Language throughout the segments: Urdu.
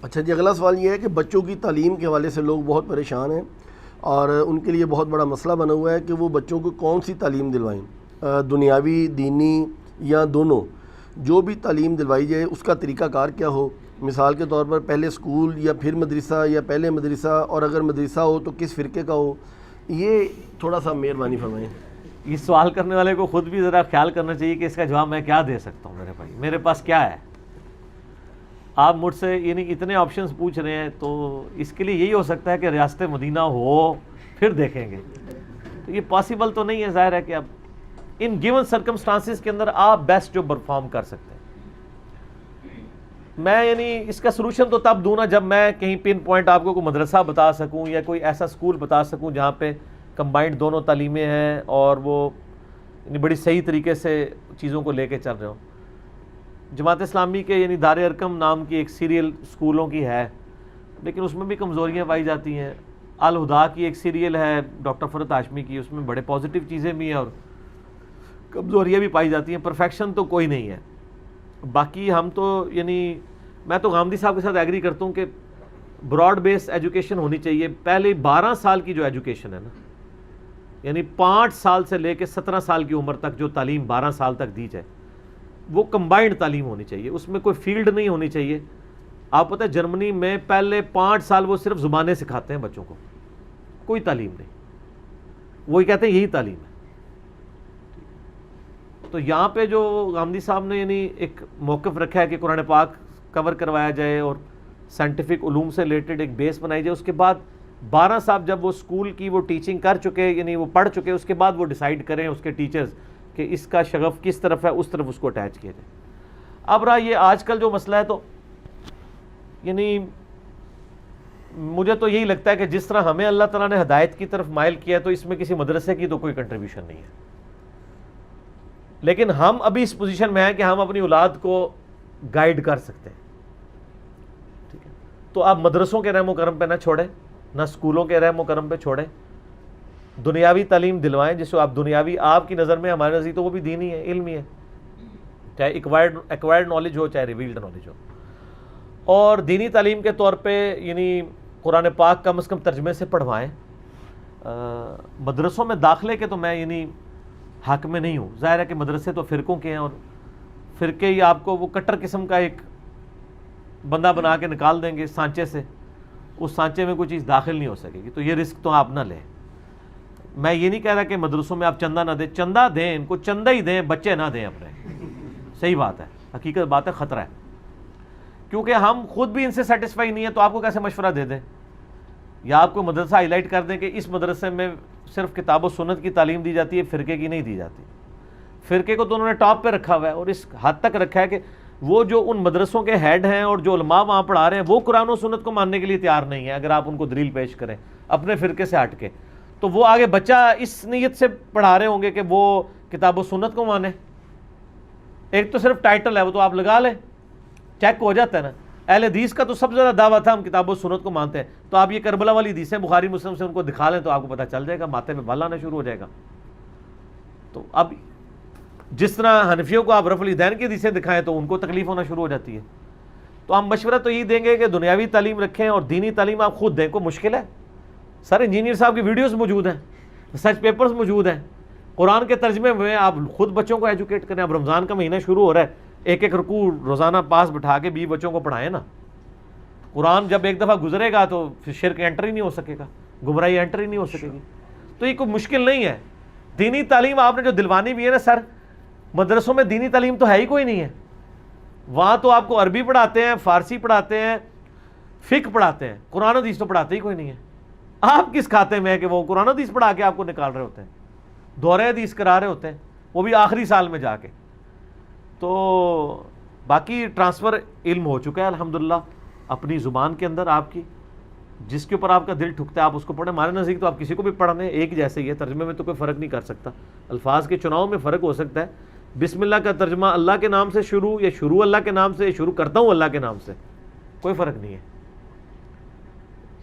اچھا جی، اگلا سوال یہ ہے کہ بچوں کی تعلیم کے حوالے سے لوگ بہت پریشان ہیں اور ان کے لیے بہت بڑا مسئلہ بنا ہوا ہے کہ وہ بچوں کو کون سی تعلیم دلوائیں، دنیاوی، دینی یا دونوں. جو بھی تعلیم دلوائی جائے اس کا طریقہ کار کیا ہو. مثال کے طور پر پہلے اسکول یا پھر مدرسہ یا پہلے مدرسہ، اور اگر مدرسہ ہو تو کس فرقے کا ہو. یہ تھوڑا سا مہربانی فرمائیں. اس سوال کرنے والے کو خود بھی ذرا خیال کرنا چاہیے کہ اس کا جواب میں کیا دے سکتا ہوں. میرے بھائی میرے پاس کیا ہے؟ آپ مجھ سے یعنی اتنے آپشنز پوچھ رہے ہیں، تو اس کے لیے یہی ہو سکتا ہے کہ ریاست مدینہ ہو پھر دیکھیں گے. تو یہ پاسبل تو نہیں ہے. ظاہر ہے کہ اب ان گیون سرکمسٹانسز کے اندر آپ بیسٹ جو پرفارم کر سکتے ہیں. میں یعنی اس کا سلوشن تو تب دوں نا جب میں کہیں پن پوائنٹ آپ کو کوئی مدرسہ بتا سکوں یا کوئی ایسا اسکول بتا سکوں جہاں پہ کمبائنڈ دونوں تعلیمیں ہیں اور وہ یعنی بڑی صحیح طریقے سے چیزوں کو لے کے چل رہے ہوں. جماعت اسلامی کے یعنی دار ارقم نام کی ایک سیریل اسکولوں کی ہے، لیکن اس میں بھی کمزوریاں پائی جاتی ہیں. الہدا کی ایک سیریل ہے ڈاکٹر فرحت ہاشمی کی، اس میں بڑے پازیٹیو چیزیں بھی ہیں اور کمزوریاں بھی پائی جاتی ہیں. پرفیکشن تو کوئی نہیں ہے. باقی ہم تو یعنی میں تو غامدی صاحب کے ساتھ ایگری کرتا ہوں کہ براڈ بیس ایجوکیشن ہونی چاہیے. پہلے 12 سال کی جو ایجوکیشن ہے نا، یعنی 5 سال سے لے کے 17 سال کی عمر تک جو تعلیم 12 سال تک دی جائے وہ کمبائنڈ تعلیم ہونی چاہیے. اس میں کوئی فیلڈ نہیں ہونی چاہیے. آپ پتہ ہے جرمنی میں پہلے 5 سال وہ صرف زبانیں سکھاتے ہیں بچوں کو، کوئی تعلیم نہیں. وہی کہتے ہیں یہی تعلیم ہے. تو یہاں پہ جو غامدی صاحب نے یعنی ایک موقف رکھا ہے کہ قرآن پاک کور کروایا جائے اور سائنٹیفک علوم سے ریلیٹڈ ایک بیس بنائی جائے. اس کے بعد 12 صاحب جب وہ اسکول کی وہ ٹیچنگ کر چکے یعنی وہ پڑھ چکے، اس کے بعد وہ ڈیسائیڈ کریں اس کے ٹیچرز کہ اس کا شغف کس طرف ہے، اس طرف اس کو اٹیچ کیا جائے. اب رہا یہ آج کل جو مسئلہ ہے، تو یعنی مجھے تو یہی لگتا ہے کہ جس طرح ہمیں اللہ تعالیٰ نے ہدایت کی طرف مائل کیا ہے تو اس میں کسی مدرسے کی تو کوئی کنٹریبیوشن نہیں ہے. لیکن ہم ابھی اس پوزیشن میں ہیں کہ ہم اپنی اولاد کو گائیڈ کر سکتے ہیں. ٹھیک ہے، تو آپ مدرسوں کے رحم و کرم پہ نہ چھوڑیں، نہ اسکولوں کے رحم و کرم پہ چھوڑیں. دنیاوی تعلیم دلوائیں جس کو آپ دنیاوی آپ کی نظر میں، ہمارے نظر تو وہ بھی دینی ہے، علمی ہے، چاہے ایکوائرڈ نالج ہو چاہے ریویلڈ نالج ہو. اور دینی تعلیم کے طور پہ یعنی قرآن پاک کم از کم ترجمے سے پڑھوائیں. مدرسوں میں داخلے کے تو میں یعنی حق میں نہیں ہوں. ظاہر ہے کہ مدرسے تو فرقوں کے ہیں اور فرقے ہی آپ کو وہ کٹر قسم کا ایک بندہ بنا کے نکال دیں گے سانچے سے. اس سانچے میں کوئی چیز داخل نہیں ہو سکے گی. تو یہ رسک تو آپ نہ لیں. میں یہ نہیں کہہ رہا کہ مدرسوں میں آپ چندہ نہ دیں، چندہ دیں، ان کو چندہ ہی دیں، بچے نہ دیں اپنے. صحیح بات ہے، حقیقت بات ہے، خطرہ ہے. کیونکہ ہم خود بھی ان سے سیٹسفائی نہیں ہیں تو آپ کو کیسے مشورہ دے دیں؟ یا آپ کو مدرسہ ہائی لائٹ کر دیں کہ اس مدرسے میں صرف کتاب و سنت کی تعلیم دی جاتی ہے، فرقے کی نہیں دی جاتی. فرقے کو تو انہوں نے ٹاپ پہ رکھا ہوا ہے اور اس حد تک رکھا ہے کہ وہ جو ان مدرسوں کے ہیڈ ہیں اور جو علماء وہاں پڑھا رہے ہیں وہ قرآن و سنت کو ماننے کے لیے تیار نہیں ہے. اگر آپ ان کو دلیل پیش کریں اپنے فرقے سے ہٹ کے، تو وہ آگے بچہ اس نیت سے پڑھا رہے ہوں گے کہ وہ کتاب و سنت کو مانے. ایک تو صرف ٹائٹل ہے، وہ تو آپ لگا لیں، چیک ہو جاتا ہے نا. اہل حدیث کا تو سب سے زیادہ دعویٰ تھا ہم کتاب و سنت کو مانتے ہیں. تو آپ یہ کربلا والی حدیثیں بخاری مسلم سے ان کو دکھا لیں تو آپ کو پتہ چل جائے گا، ماتھے میں بال آنا شروع ہو جائے گا. تو اب جس طرح حنفیوں کو آپ رفع الیدین کی حدیثیں دکھائیں تو ان کو تکلیف ہونا شروع ہو جاتی ہے. تو ہم مشورہ تو یہی دیں گے کہ دنیاوی تعلیم رکھیں اور دینی تعلیم آپ خود دیں. کوئی مشکل ہے؟ سر انجینئر صاحب کی ویڈیوز موجود ہیں، ریسرچ پیپرز موجود ہیں، قرآن کے ترجمے میں آپ خود بچوں کو ایجوکیٹ کریں. اب رمضان کا مہینہ شروع ہو رہا ہے، ایک رکوع روزانہ پاس بٹھا کے 20 بچوں کو پڑھائیں نا. قرآن جب ایک دفعہ گزرے گا تو پھر شرک انٹر ہی نہیں ہو سکے گا، گمراہی انٹر ہی نہیں ہو سکے گی. تو یہ کوئی مشکل نہیں ہے. دینی تعلیم آپ نے جو دلوانی بھی ہے نا سر، مدرسوں میں دینی تعلیم تو ہے ہی کوئی نہیں ہے. وہاں تو آپ کو عربی پڑھاتے ہیں، فارسی پڑھاتے ہیں، فقہ پڑھاتے ہیں، قرآن حدیث تو پڑھاتے ہی کوئی نہیں ہے. آپ کس کھاتے میں ہے کہ وہ قرآن حدیث پڑھا کے آپ کو نکال رہے ہوتے ہیں، دورہ حدیث کرا رہے ہوتے ہیں، وہ بھی آخری سال میں جا کے. تو باقی ٹرانسفر علم ہو چکا ہے الحمدللہ اپنی زبان کے اندر. آپ کی جس کے اوپر آپ کا دل ٹھکتا ہے آپ اس کو پڑھیں. ہمارے نزدیک تو آپ کسی کو بھی پڑھنے ایک جیسے ہی ہے، ترجمے میں تو کوئی فرق نہیں کر سکتا. الفاظ کے چناؤ میں فرق ہو سکتا ہے. بسم اللہ کا ترجمہ اللہ کے نام سے شروع، یا شروع اللہ کے نام سے، یا شروع کرتا ہوں اللہ کے نام سے، کوئی فرق نہیں ہے.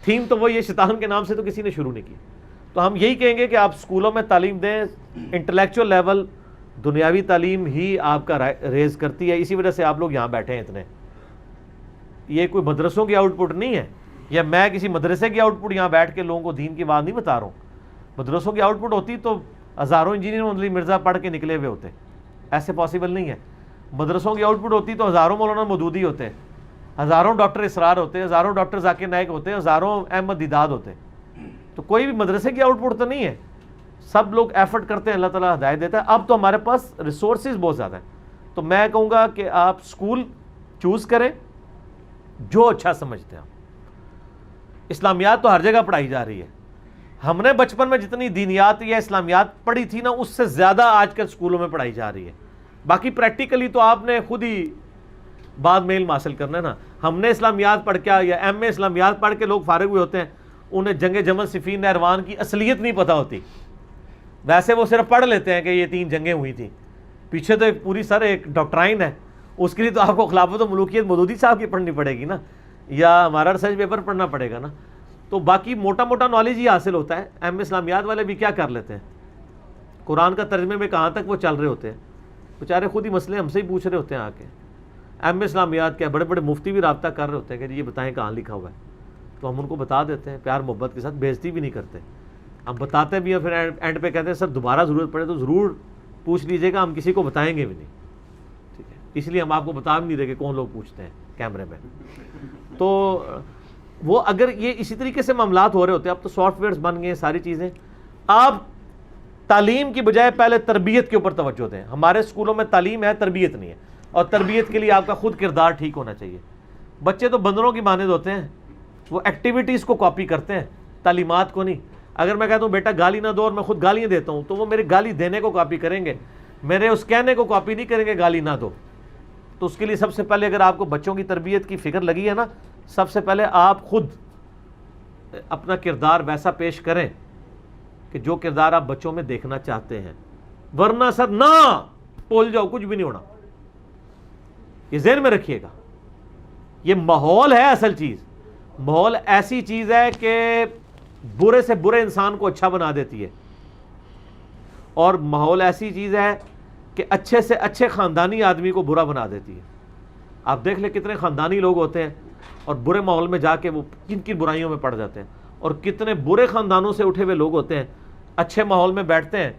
تھیم تو وہی ہے، شیطان کے نام سے تو کسی نے شروع نہیں کی. تو ہم یہی کہیں گے کہ آپ اسکولوں میں تعلیم دیں. انٹلیکچوئل لیول دنیاوی تعلیم ہی آپ کا ریز کرتی ہے. اسی وجہ سے آپ لوگ یہاں بیٹھے ہیں اتنے. یہ کوئی مدرسوں کی آؤٹ پٹ نہیں ہے، یا میں کسی مدرسے کی آؤٹ پٹ یہاں بیٹھ کے لوگوں کو دین کی بات نہیں بتا رہا ہوں. مدرسوں کی آؤٹ پٹ ہوتی تو ہزاروں انجینئر مولوی مرزا پڑھ کے نکلے ہوئے ہوتے، ایسے پاسبل نہیں ہے. مدرسوں کی آؤٹ پٹ ہوتی تو ہزاروں مولانا مودودی ہوتے، ہزاروں ڈاکٹر اسرار ہوتے، ہزاروں ڈاکٹر ذاکر نائک ہوتے، ہزاروں احمد دیداد ہوتے. تو کوئی بھی مدرسے کی آؤٹ پٹ تو نہیں ہے. سب لوگ ایفرٹ کرتے ہیں، اللہ تعالیٰ ہدایت دیتا ہے. اب تو ہمارے پاس ریسورسز بہت زیادہ ہیں. تو میں کہوں گا کہ آپ اسکول چوز کریں جو اچھا سمجھتے ہیں. اسلامیات تو ہر جگہ پڑھائی جا رہی ہے. ہم نے بچپن میں جتنی دینیات یا اسلامیات پڑھی تھی نا، اس سے زیادہ آج کل اسکولوں میں پڑھائی جا رہی ہے. باقی پریکٹیکلی تو آپ نے خود ہی بعد میں علم حاصل کرنا ہے نا. ہم نے اسلامیات پڑھ کے یا ایم اے اسلامیات پڑھ کے لوگ فارغ ہوئے ہوتے ہیں، انہیں جنگ جمل صفین نہروان کی اصلیت نہیں پتہ ہوتی. ویسے وہ صرف پڑھ لیتے ہیں کہ یہ 3 جنگیں ہوئی تھیں، پیچھے تو ایک پوری ایک ڈاکٹرائن ہے. اس کے لیے تو آپ کو خلافت و ملوکیت مودودی صاحب کی پڑھنی پڑے گی نا، یا ہمارا ریسرچ پیپر پڑھنا پڑے گا نا. تو باقی موٹا موٹا نالج ہی حاصل ہوتا ہے. ایم اسلامیات والے بھی کیا کر لیتے ہیں، قرآن کا ترجمے میں کہاں تک وہ چل رہے ہوتے ہیں، بیچارے خود ہی مسئلے ہم سے ہی پوچھ رہے ہوتے ہیں آ کے. ایم اسلامیات کیا بڑے بڑے مفتی بھی رابطہ کر رہے ہوتے ہیں کہ یہ بتائیں کہاں لکھا ہوا ہے. تو ہم ان کو بتا دیتے ہیں پیار محبت کے ساتھ، بےزتی بھی نہیں کرتے. ہم بتاتے بھی ہیں، پھر اینڈ پہ کہتے ہیں سر دوبارہ ضرورت پڑے تو ضرور پوچھ لیجیے گا، ہم کسی کو بتائیں گے بھی نہیں. ٹھیک ہے، اس لیے ہم آپ کو بتا بھی نہیں رہے کہ کون لوگ پوچھتے ہیں کیمرے میں. تو وہ اگر یہ اسی طریقے سے معاملات ہو رہے ہوتے ہیں، اب تو سافٹ ویئرز بن گئے ہیں ساری چیزیں. آپ تعلیم کی بجائے پہلے تربیت کے اوپر توجہ دیں. ہمارے اسکولوں میں تعلیم ہے، تربیت نہیں ہے. اور تربیت کے لیے آپ کا خود کردار ٹھیک ہونا چاہیے. بچے تو بندروں کی مانند ہوتے ہیں، وہ ایکٹیویٹیز کو کاپی کرتے ہیں، تعلیمات کو نہیں. اگر میں کہتا ہوں بیٹا گالی نہ دو اور میں خود گالیاں دیتا ہوں، تو وہ میرے گالی دینے کو کاپی کریں گے، میرے اس کہنے کو کاپی نہیں کریں گے گالی نہ دو. تو اس کے لیے سب سے پہلے اگر آپ کو بچوں کی تربیت کی فکر لگی ہے نا، سب سے پہلے آپ خود اپنا کردار ویسا پیش کریں کہ جو کردار آپ بچوں میں دیکھنا چاہتے ہیں. ورنہ سر نہ بول جاؤ، کچھ بھی نہیں ہونا. یہ ذہن میں رکھیے گا. یہ ماحول ہے اصل چیز. ماحول ایسی چیز ہے کہ برے سے برے انسان کو اچھا بنا دیتی ہے، اور ماحول ایسی چیز ہے کہ اچھے سے اچھے خاندانی آدمی کو برا بنا دیتی ہے. آپ دیکھ لیں کتنے خاندانی لوگ ہوتے ہیں اور برے ماحول میں جا کے وہ کن کن برائیوں میں پڑ جاتے ہیں، اور کتنے برے خاندانوں سے اٹھے ہوئے لوگ ہوتے ہیں، اچھے ماحول میں بیٹھتے ہیں،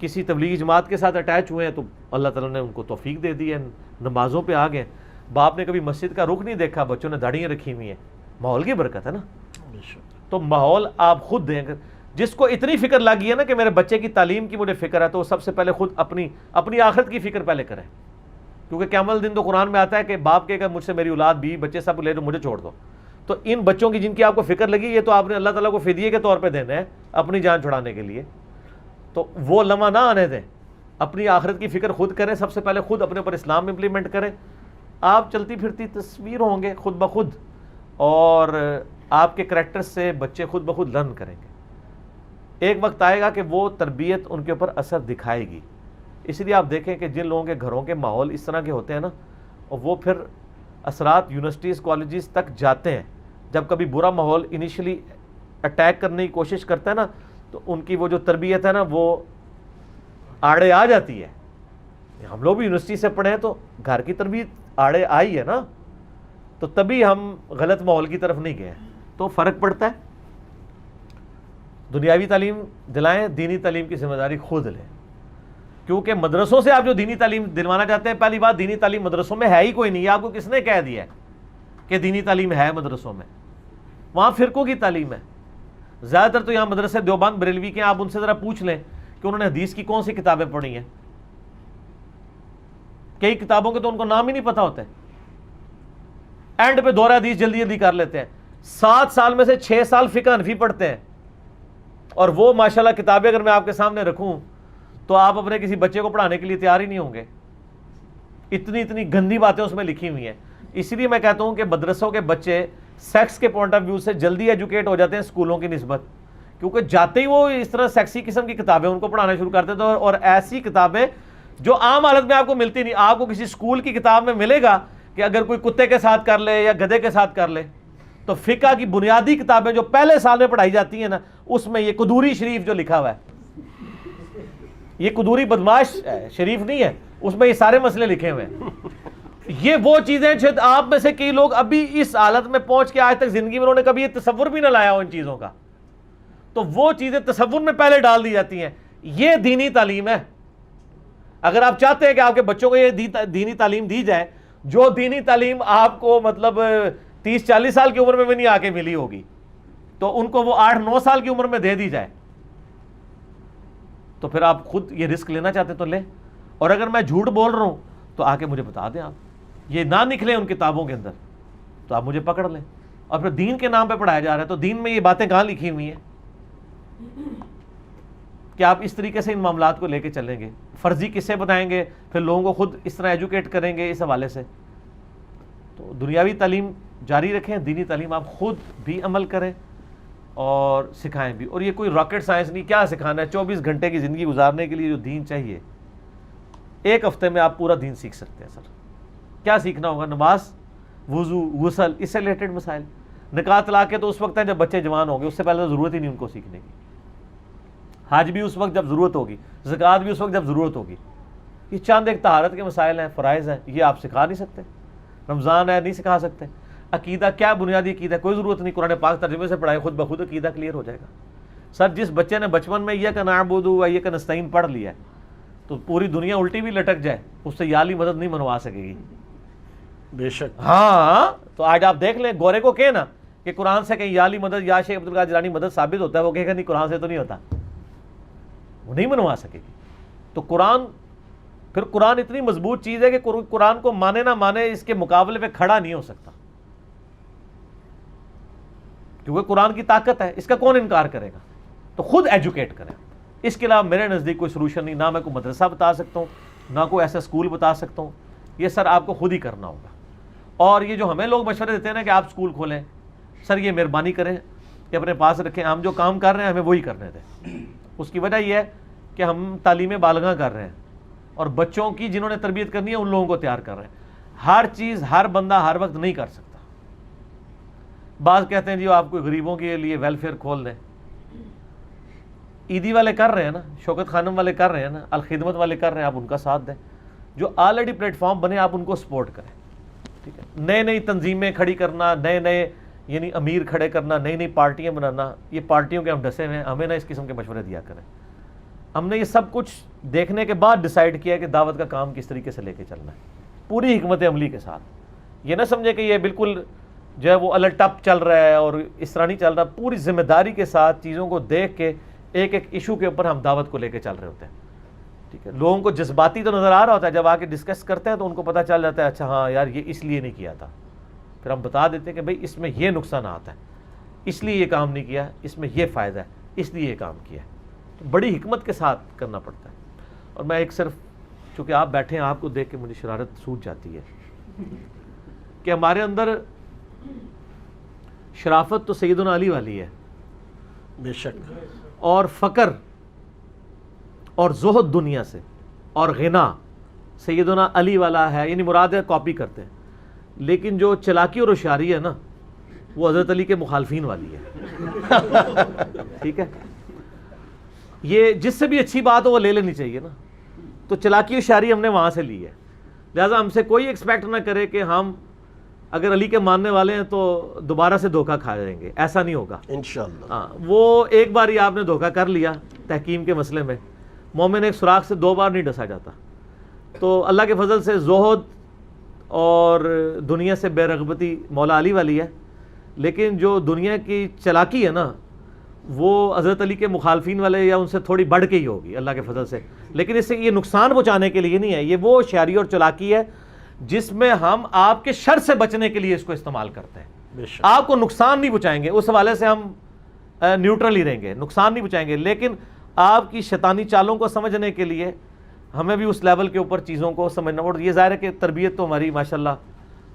کسی تبلیغی جماعت کے ساتھ اٹیچ ہوئے ہیں تو اللہ تعالیٰ نے ان کو توفیق دے دی ہے، نمازوں پہ آ گئے. باپ نے کبھی مسجد کا رخ نہیں دیکھا، بچوں نے داڑیاں رکھی ہوئی ہیں. ماحول کی برکت ہے نا. تو ماحول آپ خود دیں. جس کو اتنی فکر لگی ہے نا کہ میرے بچے کی تعلیم کی مجھے فکر ہے، تو وہ سب سے پہلے خود اپنی آخرت کی فکر پہلے کریں. کیونکہ قیامت دن تو قرآن میں آتا ہے کہ باپ کہے گا مجھ سے میری اولاد بیوی بچے سب لے دو، مجھے چھوڑ دو. تو ان بچوں کی جن کی آپ کو فکر لگی، یہ تو آپ نے اللہ تعالیٰ کو فدیے کے طور پہ دینا ہے اپنی جان چھڑانے کے لیے. تو وہ لمحہ نہ آنے دیں. اپنی آخرت کی فکر خود کریں. سب سے پہلے خود اپنے اوپر اسلام امپلیمنٹ کریں. آپ چلتی پھرتی تصویر ہوں گے خود بخود، اور آپ کے کریکٹر سے بچے خود بخود لرن کریں گے. ایک وقت آئے گا کہ وہ تربیت ان کے اوپر اثر دکھائے گی. اس لیے آپ دیکھیں کہ جن لوگوں کے گھروں کے ماحول اس طرح کے ہوتے ہیں نا، اور وہ پھر اثرات یونیورسٹیز کالجز تک جاتے ہیں. جب کبھی برا ماحول انیشلی اٹیک کرنے کی کوشش کرتا ہے نا، تو ان کی وہ جو تربیت ہے نا وہ آڑے آ جاتی ہے. ہم لوگ بھی یونیورسٹی سے پڑھے ہیں تو گھر کی تربیت آڑے آئی ہے نا، تو تبھی ہم غلط ماحول کی طرف نہیں گئے. تو فرق پڑتا ہے. دنیاوی تعلیم دلائیں، دینی تعلیم کی ذمہ داری خود لیں. کیونکہ مدرسوں سے آپ جو دینی تعلیم دلوانا چاہتے ہیں، پہلی بات دینی تعلیم مدرسوں میں ہے ہی کوئی نہیں. آپ کو کس نے کہہ دیا ہے کہ دینی تعلیم ہے مدرسوں میں؟ وہاں فرقوں کی تعلیم ہے. زیادہ تر تو یہاں مدرسے دیوبند بریلوی کے ہیں. آپ ان سے ذرا پوچھ لیں کہ انہوں نے حدیث کی کون سی کتابیں پڑھی ہیں. کئی کتابوں کے تو ان کو نام ہی نہیں پتہ ہوتے. اینڈ پہ دورہ حدیث جلدی جلدی کر لیتے ہیں. 7 سال میں سے 6 سال فقہ حنفی پڑھتے ہیں. اور وہ ماشاءاللہ کتابیں اگر میں آپ کے سامنے رکھوں تو آپ اپنے کسی بچے کو پڑھانے کے لیے تیار ہی نہیں ہوں گے. اتنی گندی باتیں اس میں لکھی ہوئی ہیں. اسی لیے میں کہتا ہوں کہ مدرسوں کے بچے سیکس کے پوائنٹ آف ویو سے جلدی ایجوکیٹ ہو جاتے ہیں اسکولوں کی نسبت. کیونکہ جاتے ہی وہ اس طرح سیکسی قسم کی کتابیں ان کو پڑھانا شروع کرتے تھے، اور ایسی کتابیں جو عام حالت میں آپ کو ملتی نہیں. آپ کو کسی اسکول کی کتاب میں ملے گا کہ اگر کوئی کتے کے ساتھ کر لے یا گدھے کے ساتھ کر لے. تو فقہ کی بنیادی کتابیں جو پہلے سال میں پڑھائی جاتی ہیں نا، اس میں یہ قدوری شریف جو لکھا ہوا ہے، یہ قدوری بدماش شریف نہیں ہے، اس میں یہ سارے مسئلے لکھے ہوئے ہیں. یہ وہ چیزیں جو آپ میں سے کئی لوگ ابھی اس حالت میں پہنچ کے آج تک زندگی میں انہوں نے کبھی یہ تصور بھی نہ لایا ہو ان چیزوں کا، تو وہ چیزیں تصور میں پہلے ڈال دی جاتی ہیں. یہ دینی تعلیم ہے. اگر آپ چاہتے ہیں کہ آپ کے بچوں کو یہ دینی تعلیم دی جائے، جو دینی تعلیم آپ کو مطلب 30-40 سال کی عمر میں بھی نہیں آ کے ملی ہوگی، تو ان کو وہ 8-9 سال کی عمر میں دے دی جائے، تو پھر آپ خود یہ رسک لینا چاہتے تو لیں. اور اگر میں جھوٹ بول رہا ہوں تو آ کے مجھے بتا دیں، آپ یہ نہ نکلے ان کتابوں کے اندر تو آپ مجھے پکڑ لیں. اور پھر دین کے نام پہ پڑھایا جا رہا ہے، تو دین میں یہ باتیں کہاں لکھی ہوئی ہیں کہ آپ اس طریقے سے ان معاملات کو لے کے چلیں گے؟ فرضی قصے بتائیں گے، پھر لوگوں کو خود اس طرح ایجوکیٹ کریں گے اس حوالے سے. تو دنیاوی تعلیم جاری رکھیں، دینی تعلیم آپ خود بھی عمل کریں اور سکھائیں بھی. اور یہ کوئی راکٹ سائنس نہیں، کیا سکھانا ہے؟ 24 گھنٹے کی زندگی گزارنے کے لیے جو دین چاہیے، ایک ہفتے میں آپ پورا دین سیکھ سکتے ہیں. سر کیا سیکھنا ہوگا؟ نماز، وضو، غسل، اس سے ریلیٹڈ مسائل. نکاح طلاق کے تو اس وقت ہے جب بچے جوان ہوں گے، اس سے پہلے تو ضرورت ہی نہیں ان کو سیکھنے کی. حج بھی اس وقت جب ضرورت ہوگی، زکوٰۃ بھی اس وقت جب ضرورت ہوگی. یہ چاند ایک طہارت کے مسائل ہیں، فرائض ہیں، یہ آپ سکھا نہیں سکتے. رمضان ہے، نہیں سکھا سکتے. عقیدہ کیا بنیادی عقیدہ، کوئی ضرورت نہیں، قرآن پاک ترجمے سے پڑھائے، خود بخود عقیدہ کلیئر ہو جائے گا. سر جس بچے نے بچپن میں ایاک نعبد و ایاک نستعین پڑھ لیا ہے، تو پوری دنیا الٹی بھی لٹک جائے اس سے یالی مدد نہیں منوا سکے گی. بے شک. ہاں تو آج آپ دیکھ لیں، گورے کو کہنا کہ قرآن سے کہیں یالی مدد یا شیخ عبدالقادر جیلانی مدد ثابت ہوتا ہے، وہ کہے گا نہیں، قرآن سے تو نہیں ہوتا، وہ نہیں منوا سکے گی. تو قرآن، پھر قرآن اتنی مضبوط چیز ہے کہ قرآن کو مانے نہ مانے اس کے مقابلے پہ کھڑا نہیں ہو سکتا، کیونکہ قرآن کی طاقت ہے، اس کا کون انکار کرے گا. تو خود ایجوکیٹ کریں. اس کے علاوہ میرے نزدیک کوئی سلوشن نہیں، نہ میں کوئی مدرسہ بتا سکتا ہوں، نہ کوئی ایسا اسکول بتا سکتا ہوں. یہ سر آپ کو خود ہی کرنا ہوگا. اور یہ جو ہمیں لوگ مشورے دیتے ہیں نا کہ آپ اسکول کھولیں، سر یہ مہربانی کریں کہ اپنے پاس رکھیں. ہم جو کام کر رہے ہیں ہمیں وہی کرنے دیں. اس کی وجہ یہ ہے کہ ہم تعلیم بالغاں کر رہے ہیں، اور بچوں کی جنہوں نے تربیت کرنی ہے ان لوگوں کو تیار کر رہے ہیں. ہر چیز ہر بندہ ہر وقت نہیں کر سکتا. بعض کہتے ہیں جی آپ کوئی غریبوں کے لیے ویلفیئر کھول دیں. عیدی والے کر رہے ہیں نا، شوکت خانم والے کر رہے ہیں نا، الخدمت والے کر رہے ہیں، آپ ان کا ساتھ دیں. جو آلریڈی پلیٹ فارم بنے آپ ان کو سپورٹ کریں. ٹھیک ہے، نئے نئی تنظیمیں کھڑی کرنا، نئے نئے یعنی امیر کھڑے کرنا، نئی نئی پارٹیاں بنانا، یہ پارٹیوں کے ہم ڈسے ہوئے ہیں. ہمیں نہ اس قسم کے مشورے دیا کریں. ہم نے یہ سب کچھ دیکھنے کے بعد ڈیسائیڈ کیا کہ دعوت کا کام کس طریقے سے لے کے چلنا ہے، پوری حکمت عملی کے ساتھ. یہ نہ سمجھے کہ یہ بالکل جو ہے وہ الٹ اپ چل رہا ہے اور اس طرح نہیں چل رہا. پوری ذمہ داری کے ساتھ چیزوں کو دیکھ کے ایک ایک ایشو کے اوپر ہم دعوت کو لے کے چل رہے ہوتے ہیں. ٹھیک ہے، لوگوں کو جذباتی تو نظر آ رہا ہوتا ہے، جب آ کے ڈسکس کرتے ہیں تو ان کو پتہ چل جاتا ہے اچھا ہاں یار یہ اس لیے نہیں کیا تھا. پھر ہم بتا دیتے ہیں کہ بھائی اس میں یہ نقصانات ہیں، اس لیے یہ کام نہیں کیا، اس میں یہ فائدہ ہے، اس لیے یہ کام کیا. تو بڑی حکمت کے ساتھ کرنا پڑتا ہے. اور میں ایک صرف چونکہ آپ بیٹھے ہیں آپ کو دیکھ کے مجھے شرارت سوچ جاتی ہے کہ ہمارے اندر شرافت تو سیدنا علی والی ہے، بے شک، اور فقر اور زہد دنیا سے اور غنا سیدنا علی والا ہے، یعنی مراد ہے کاپی کرتے ہیں. لیکن جو چلاکی اور ہوشیاری ہے نا وہ حضرت علی کے مخالفین والی ہے. ٹھیک ہے، یہ جس سے بھی اچھی بات ہو وہ لے لینی چاہیے نا. تو چلاکی ہوشیاری ہم نے وہاں سے لی ہے. لہٰذا ہم سے کوئی ایکسپیکٹ نہ کرے کہ ہم اگر علی کے ماننے والے ہیں تو دوبارہ سے دھوکہ کھا جائیں گے، ایسا نہیں ہوگا انشاءاللہ. ہاں، وہ ایک بار ہی آپ نے دھوکہ کر لیا تحکیم کے مسئلے میں، مومن ایک سوراخ سے 2 بار نہیں ڈسا جاتا. تو اللہ کے فضل سے زہد اور دنیا سے بے رغبتی مولا علی والی ہے. لیکن جو دنیا کی چلاکی ہے نا وہ حضرت علی کے مخالفین والے یا ان سے تھوڑی بڑھ کے ہی ہوگی اللہ کے فضل سے. لیکن اس سے یہ نقصان پہنچانے کے لیے نہیں ہے، یہ وہ ہوشیاری اور چلاکی ہے جس میں ہم آپ کے شر سے بچنے کے لیے اس کو استعمال کرتے ہیں. آپ کو نقصان نہیں پہنچائیں گے، اس حوالے سے ہم نیوٹرل ہی رہیں گے، نقصان نہیں پہنچائیں گے. لیکن آپ کی شیطانی چالوں کو سمجھنے کے لیے ہمیں بھی اس لیول کے اوپر چیزوں کو سمجھنا. اور یہ ظاہر ہے کہ تربیت تو ہماری ماشاءاللہ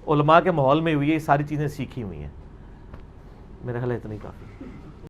علماء کے ماحول میں ہوئی ہے، یہ ساری چیزیں سیکھی ہوئی ہیں. میرا خیال ہے اتنا ہی کافی.